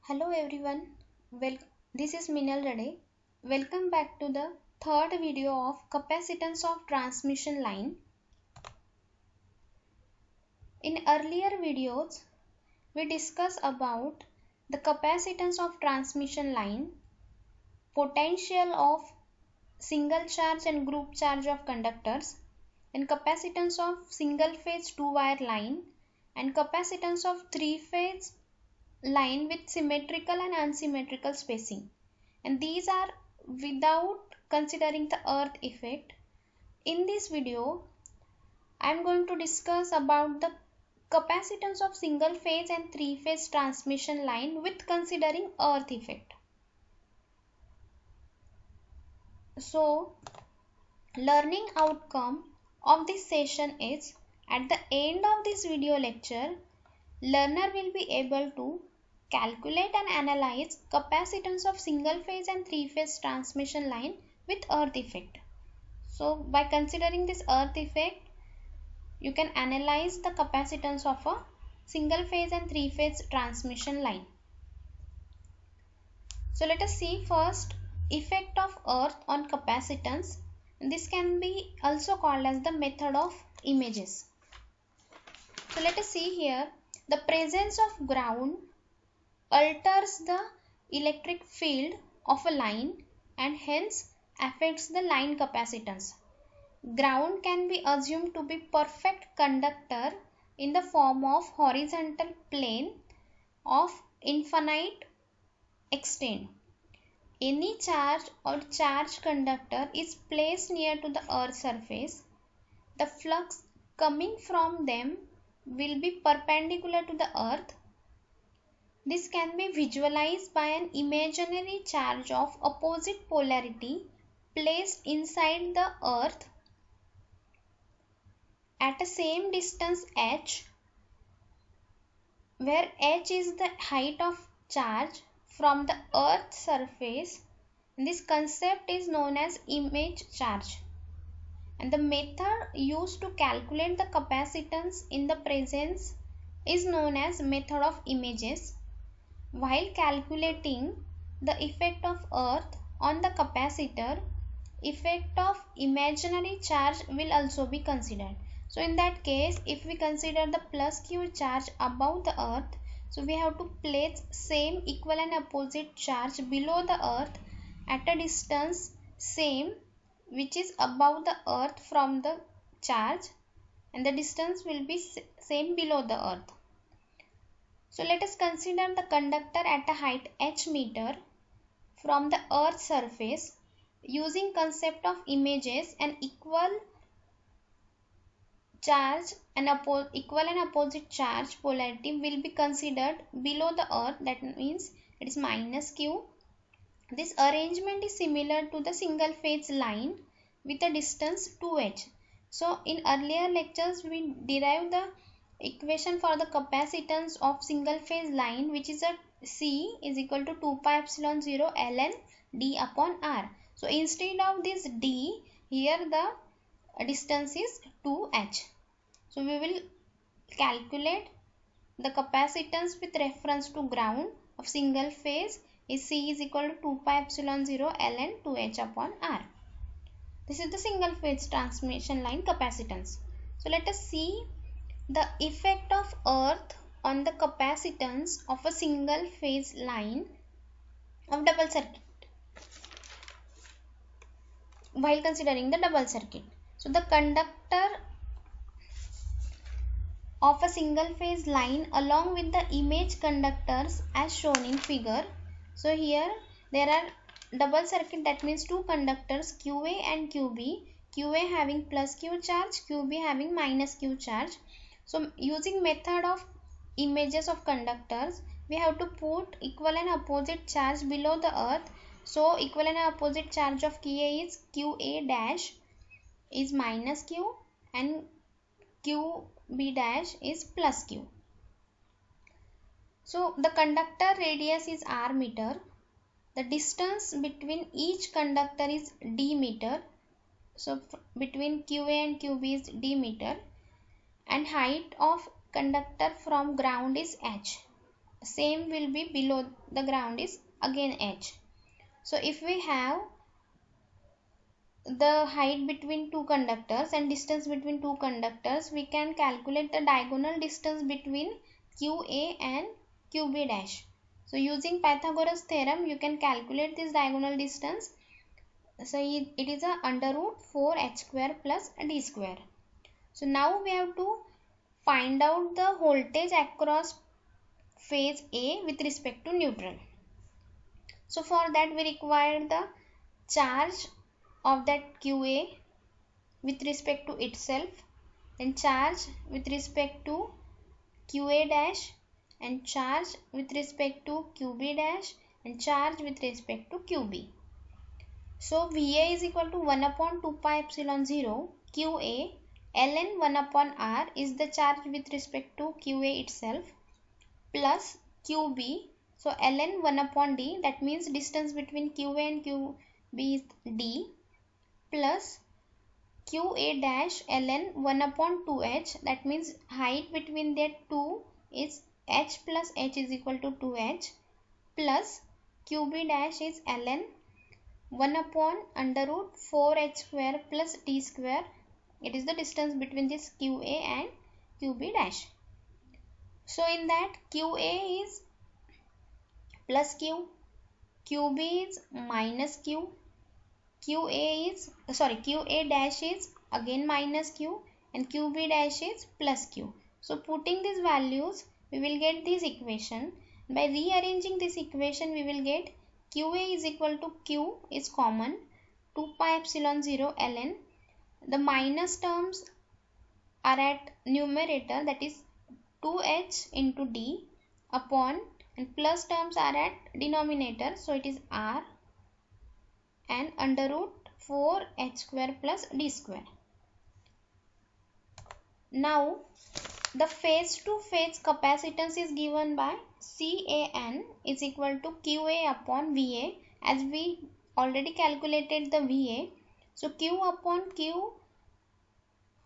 Hello everyone. Well, this is Minal Rade. Welcome back to the third video of capacitance of transmission line. In earlier videos, we discussed about the capacitance of transmission line, potential of single charge and group charge of conductors, and capacitance of single phase two-wire line, and capacitance of three-phase line with symmetrical and unsymmetrical spacing, and these are without considering the earth effect. In this video I am going to discuss about the capacitance of single phase and three phase transmission line with considering earth effect. So learning outcome of this session is, at the end of this video lecture, learner will be able to calculate and analyze capacitance of single phase and three phase transmission line with earth effect. So by considering this earth effect, you can analyze the capacitance of a single phase and three phase transmission line. So let us see first effect of earth on capacitance. This can be also called as the method of images. So let us see here, the presence of ground alters the electric field of a line and hence affects the line capacitance. Ground can be assumed to be perfect conductor in the form of horizontal plane of infinite extent. Any charge or charged conductor is placed near to the earth's surface. The flux coming from them will be perpendicular to the earth. This can be visualized by an imaginary charge of opposite polarity placed inside the earth at a same distance h, where h is the height of charge from the earth's surface. This concept is known as image charge, and the method used to calculate the capacitance in the presence is known as method of images. While calculating the effect of earth on the capacitor, effect of imaginary charge will also be considered. So in that case, if we consider the plus q charge above the earth, so we have to place same equal and opposite charge below the earth at a distance same which is above the earth from the charge, and the distance will be same below the earth. So let us consider the conductor at a height h meter from the earth's surface. Using concept of images, an equal charge and equal and opposite charge polarity will be considered below the earth, that means it is minus q. This arrangement is similar to the single phase line with a distance 2h. So in earlier lectures we derived the equation for the capacitance of single phase line, which is a C is equal to 2 pi epsilon 0 ln d upon r. So instead of this d, here the distance is 2h. So we will calculate the capacitance with reference to ground of single phase is C is equal to 2 pi epsilon 0 ln 2h upon r. This is the single phase transmission line capacitance. So let us see the effect of earth on the capacitance of a single phase line of double circuit while considering the double circuit. So the conductor of a single phase line along with the image conductors as shown in figure. So here there are double circuit, that means two conductors QA and QB, QA having plus Q charge, QB having minus Q charge. So using method of images of conductors, we have to put equal and opposite charge below the earth. So equal and opposite charge of QA is QA dash is minus Q and QB dash is plus Q. So the conductor radius is r meter. The distance between each conductor is d meter. So between QA and QB is d meter, and height of conductor from ground is h. same will be below the ground is again h. So if we have the height between two conductors and distance between two conductors, we can calculate the diagonal distance between QA and QB dash. So using Pythagoras theorem, you can calculate this diagonal distance. So it is a under root 4h square plus d square. So now we have to find out the voltage across phase A with respect to neutral. So for that we require the charge of that QA with respect to itself, and charge with respect to QA dash, and charge with respect to QB dash, and charge with respect to QB. So VA is equal to 1 upon 2 pi epsilon 0 QA ln 1 upon R is the charge with respect to QA itself, plus QB. So ln 1 upon D, that means distance between QA and QB is D, plus QA dash ln 1 upon 2h, that means height between that two is h plus h is equal to 2h, plus QB dash is ln 1 upon under root 4h square plus d square. It is the distance between this QA and QB dash. So in that QA is plus Q, QB is minus Q, QA dash is again minus Q, and QB dash is plus Q. So putting these values, we will get this equation. By rearranging this equation, we will get QA is equal to Q is common 2 pi epsilon 0 ln. The minus terms are at numerator, that is 2h into D upon, and plus terms are at denominator, so it is R, and under root 4h square plus d square. Now the phase to phase capacitance is given by CAN is equal to QA upon VA, as we already calculated the VA. So Q upon Q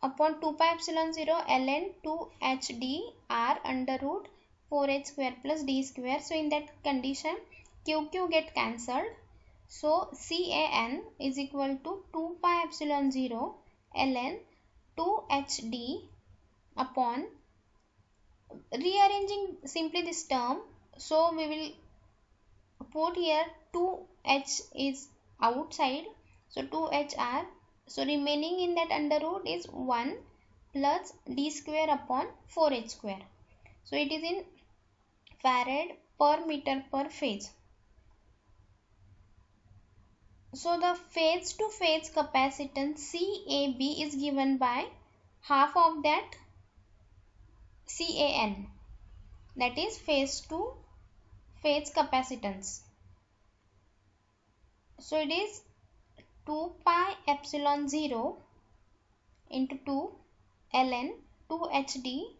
upon 2 pi epsilon 0 ln 2hd R under root 4h square plus d square. So in that condition QQ get cancelled. So CAN is equal to 2 pi epsilon 0 ln 2hd upon, rearranging simply this term. So we will put here 2h is outside, so 2hr. So remaining in that under root is 1 plus d square upon 4h square. So it is in farad per meter per phase. So the phase to phase capacitance CAB is given by half of that CAN, that is phase to phase capacitance. So it is 2 pi epsilon 0 into 2 ln 2hd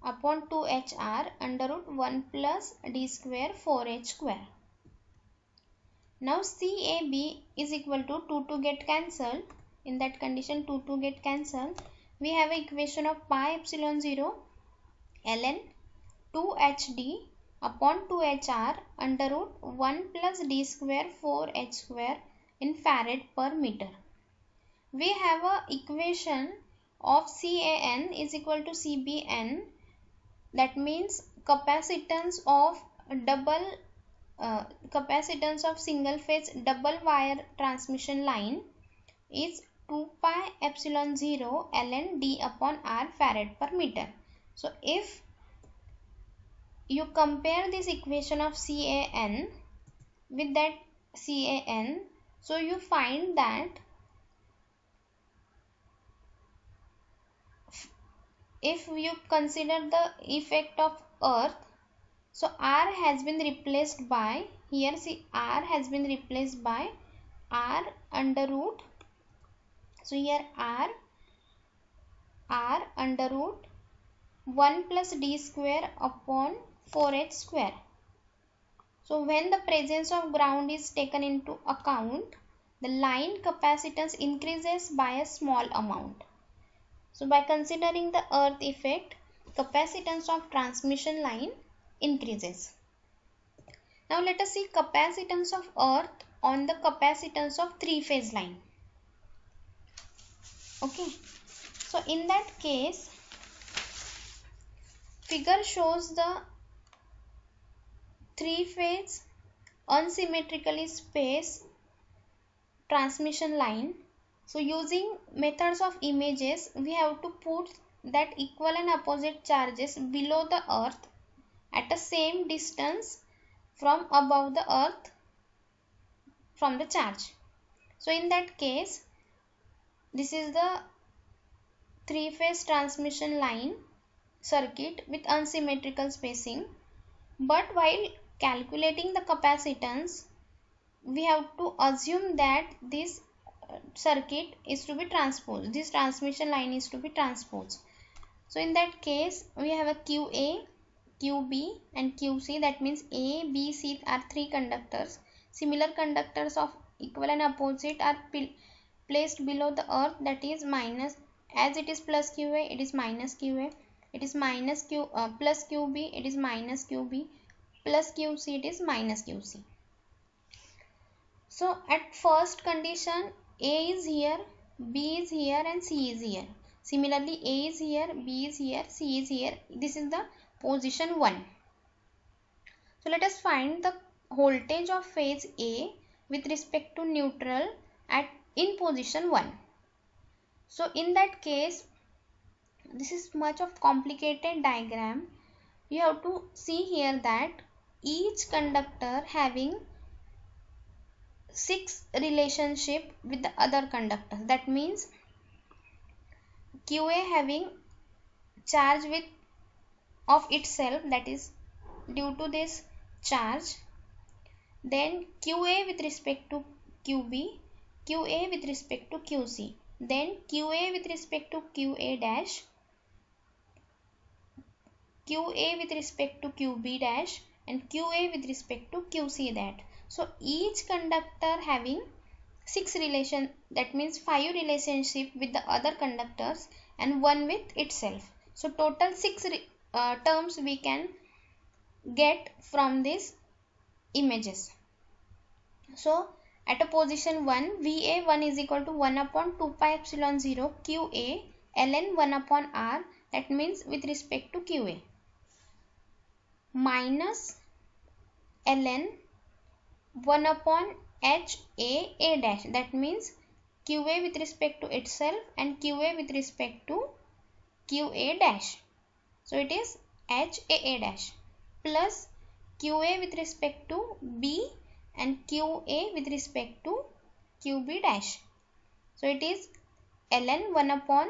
upon 2hr under root 1 plus d square 4h square. Now CAB is equal to 2 get cancelled. In that condition 2 get cancelled. We have an equation of pi epsilon 0 ln 2hd upon 2hr under root 1 plus d square 4h square in farad per meter. We have a equation of CAN is equal to CBN, that means capacitance of single phase double wire transmission line is 2 pi epsilon 0 ln d upon r farad per meter. So if you compare this equation of CAN with that CAN, so you find that if you consider the effect of earth, so R has been replaced by, here see R has been replaced by R under root, so here R under root 1 plus d square upon 4h square. So when the presence of ground is taken into account, the line capacitance increases by a small amount. So by considering the earth effect, capacitance of transmission line increases. Now let us see capacitance of earth on the capacitance of three-phase line. Okay, so in that case, figure shows the three-phase unsymmetrically spaced transmission line. So using methods of images, we have to put that equal and opposite charges below the earth at the same distance from above the earth from the charge. So in that case, this is the three-phase transmission line circuit with unsymmetrical spacing. But while calculating the capacitance, we have to assume that this circuit is to be transposed. This transmission line is to be transposed. So in that case, we have a QA, QB and QC. That means A, B, C are three conductors. Similar conductors of equal and opposite are placed below the earth, that is minus, as it is plus QA, it is minus QA. It is minus plus QB, it is minus QB. Plus QC, it is minus QC. So at first condition, A is here, B is here and C is here. Similarly, A is here, B is here, C is here. This is the position 1. So let us find the voltage of phase A with respect to neutral in position 1. So in that case, this is much of complicated diagram. You have to see here that each conductor having 6 relationship with the other conductor. That means QA having charge with of itself, that is due to this charge. Then QA with respect to QB, QA with respect to QC, then QA with respect to QA dash, QA with respect to QB dash and QA with respect to QC that. So each conductor having 6 relation, that means 5 relationship with the other conductors and 1 with itself. So total 6 terms we can get from these images. So at a position 1, VA1 is equal to 1 upon 2 pi epsilon 0 QA ln 1 upon R, that means with respect to QA, minus ln 1 upon HA dash, that means QA with respect to itself and QA with respect to QA dash. So it is HA dash plus QA with respect to B and QA with respect to QB dash. So it is ln 1 upon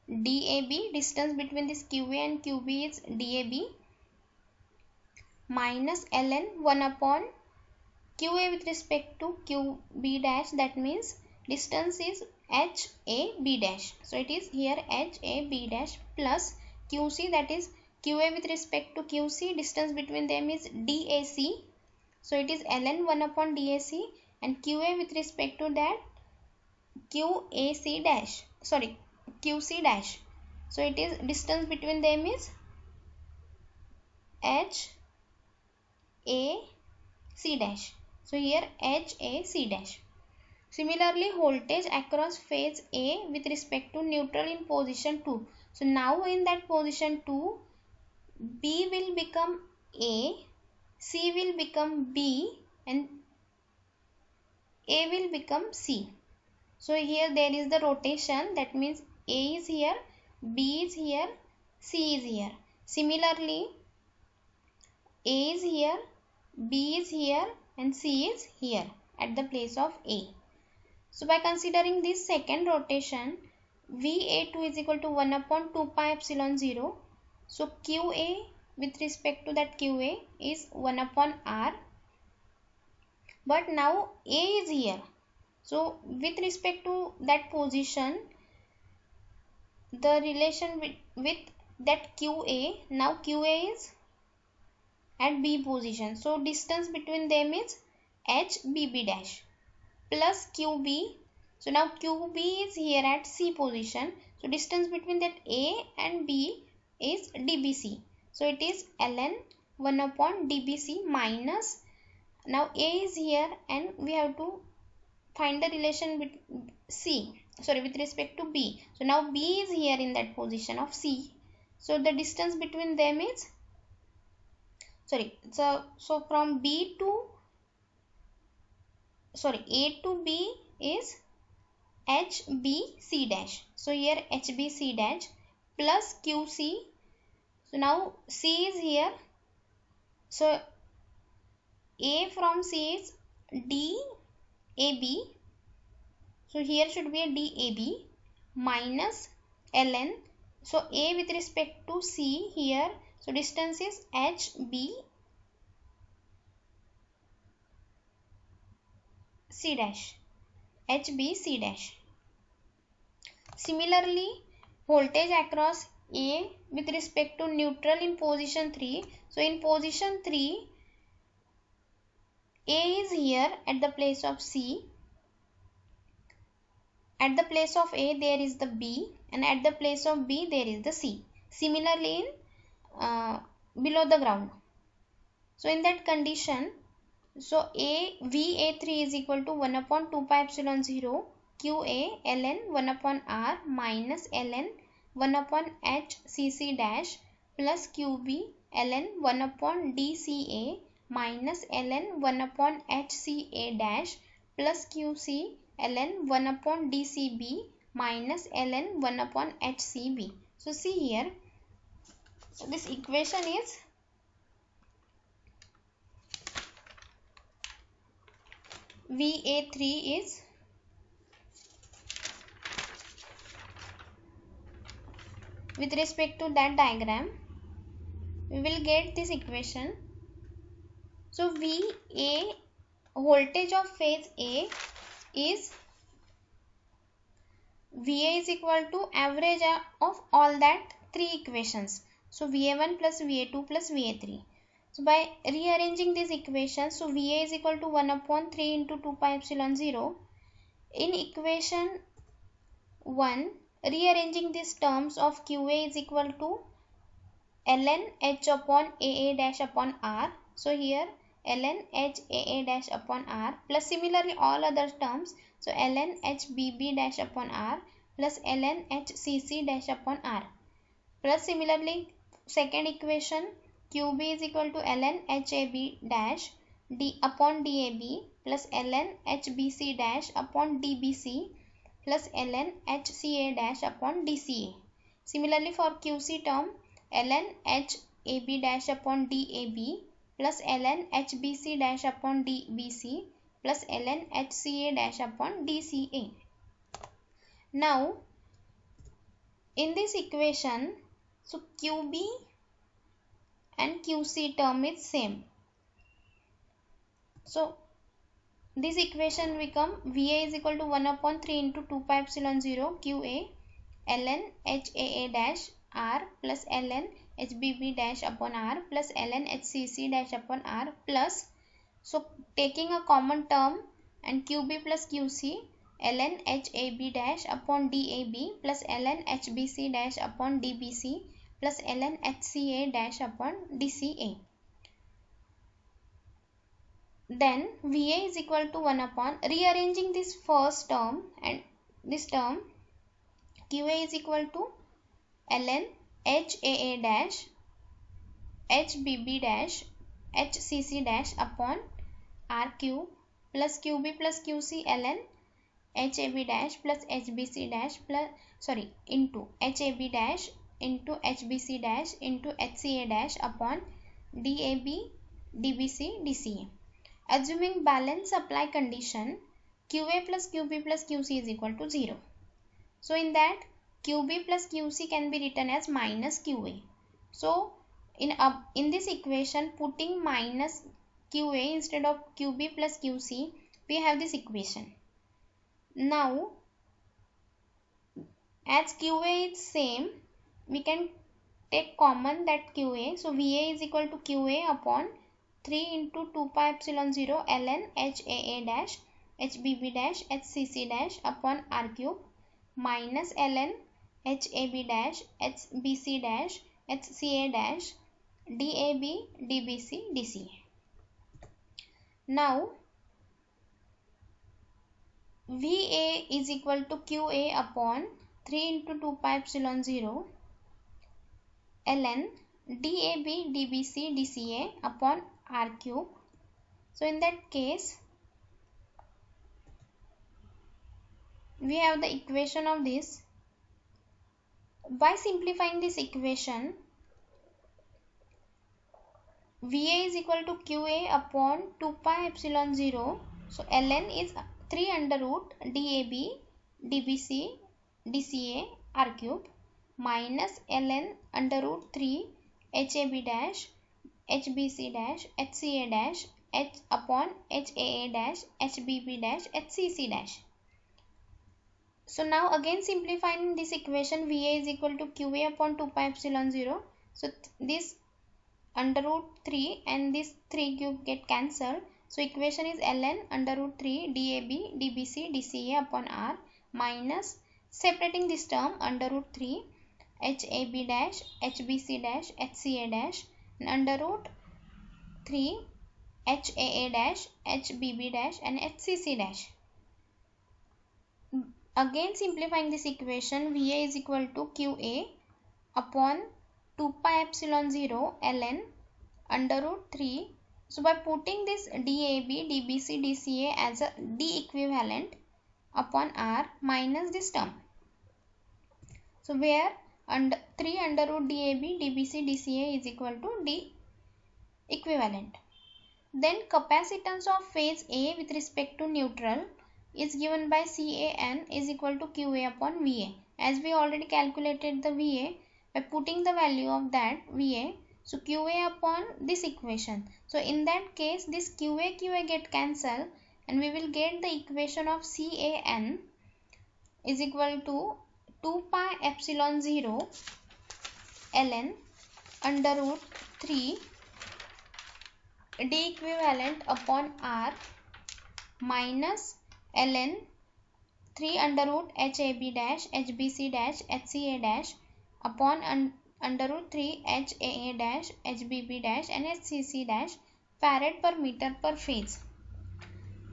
DAB, distance between this QA and QB is DAB, minus ln 1 upon QA with respect to QB dash, that means distance is HAB dash. So it is here HAB dash plus QC, that is QA with respect to QC, distance between them is DAC. So it is ln 1 upon DAC and QA with respect to that QAC dash, sorry QC dash. So it is distance between them is HAC dash. So here HAC dash. Similarly, voltage across phase A with respect to neutral in position 2. So now in that position 2, B will become A, C will become B and A will become C. So here there is the rotation, that means A is here, B is here, C is here. Similarly, A is here, B is here and C is here at the place of A. So by considering this second rotation, VA2 is equal to 1 upon 2 pi epsilon 0. So QA with respect to that QA is 1 upon R. But now A is here. So with respect to that position, the relation with that QA, now QA is at B position. So distance between them is HBB dash plus QB. So now QB is here at C position. So distance between that A and B is DBC. So it is ln 1 upon dBc minus, now A is here and we have to find the relation with with respect to B. So now B is here in that position of C. So the distance between them is, so from A to B is HBC dash. So here HBC dash plus QC. So now C is here. So A from C is DAB. So here should be a DAB minus ln. So A with respect to C here. So distance is HBC dash. HBC dash. Similarly, voltage across A with respect to neutral in position 3. So in position 3, A is here at the place of C. At the place of A there is the B, and at the place of B there is the C. Similarly in below the ground. So in that condition, so VA3 is equal to 1 upon 2 pi epsilon 0 QA ln 1 upon R minus ln 1 upon HCC dash plus QB ln 1 upon DCA minus ln 1 upon HCA dash plus QC ln 1 upon DCB minus ln 1 upon HCB. So see here, so this equation is VA3 is with respect to that diagram, we will get this equation. So VA, voltage of phase A is VA is equal to average of all that three equations. So VA1 plus VA2 plus VA3. So by rearranging these equations, so VA is equal to 1 upon 3 into 2 pi epsilon 0. In equation 1, rearranging these terms of QA is equal to ln H upon AA dash upon R. So here ln H AA dash upon R plus similarly all other terms. So ln H BB dash upon R plus ln H CC dash upon R plus similarly second equation QB is equal to ln HAB dash D upon DAB plus ln HBC dash upon DBC plus ln HCA dash upon DCA. Similarly for QC term ln HAB dash upon DAB plus ln HBC dash upon DBC plus ln HCA dash upon DCA. Now in this equation, so QB and QC term is same. So this equation become VA is equal to 1 upon 3 into 2 pi epsilon 0 QA ln HAA dash R plus ln HBB dash upon R plus ln HCC dash upon R plus, so taking a common term and QB plus QC ln HAB dash upon DAB plus ln HBC dash upon DBC plus ln HCA dash upon DCA. Then VA is equal to 1 upon, rearranging this first term and this term, QA is equal to ln HAA dash HBB dash HCC dash upon R cube plus QB plus QC ln HAB dash plus HBC dash plus into HAB dash into HBC dash into HCA dash upon DAB DBC DCA. Assuming balance supply condition, QA plus QB plus QC is equal to 0. So in that QB plus QC can be written as minus QA. So in this equation, putting minus QA instead of QB plus QC, we have this equation. Now as QA is same, we can take common that QA. So VA is equal to QA upon 3 into 2 pi epsilon 0 ln HAA dash HBB dash HCC dash upon R cube minus ln HAB dash HBC dash HCA dash DAB, DBC, DCA. Now VA is equal to QA upon 3 into 2 pi epsilon 0 ln DAB, DBC, DCA upon R cube. So in that case, we have the equation of this. By simplifying this equation, VA is equal to QA upon 2 pi epsilon 0. So ln is 3 under root DAB, DBC, DCA R cube minus ln under root 3 HAB dash, HBC dash, HCA dash, H upon HAA dash, HBB dash, HCC dash. So now again simplifying this equation, VA is equal to QA upon 2 pi epsilon 0. So this under root 3 and this 3 cube get cancelled. So equation is ln under root 3 DAB, DBC, DCA upon R minus separating this term under root 3 HAB dash, HBC dash, HCA dash and under root 3 HAA dash, HBB dash and HCC dash. Again simplifying this equation, VA is equal to QA upon 2 pi epsilon 0 ln under root 3. So by putting this DAB, DBC, DCA as a D equivalent upon R minus this term. So where 3 under root DAB, DBC, DCA is equal to D equivalent. Then capacitance of phase A with respect to neutral is given by CAN is equal to QA upon VA. As we already calculated the VA, by putting the value of that VA, so QA upon this equation. So in that case, this QA get cancelled and we will get the equation of CAN is equal to 2 pi epsilon 0 ln under root 3 D equivalent upon R minus ln 3 under root HAB dash, HBC dash, HCA dash upon under root 3 HAA dash, HBB dash and HCC dash farad per meter per phase.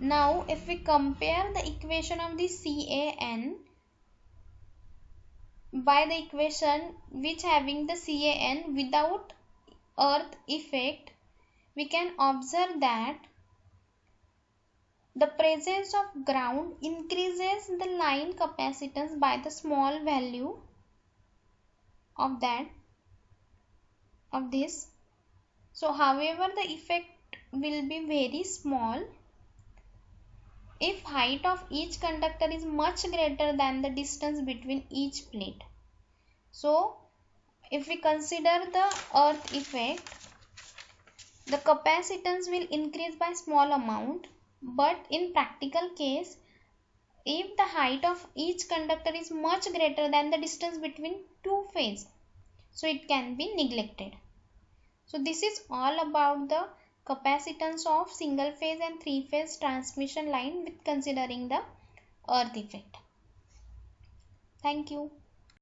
Now if we compare the equation of the CAN by the equation which having the CAN without earth effect, we can observe that the presence of ground increases the line capacitance by the small value of this. So however the effect will be very small if height of each conductor is much greater than the distance between each plate. So if we consider the earth effect, the capacitance will increase by small amount. But in practical case, if the height of each conductor is much greater than the distance between two phases, so it can be neglected. So this is all about the capacitance of single phase and three phase transmission line with considering the earth effect. Thank you.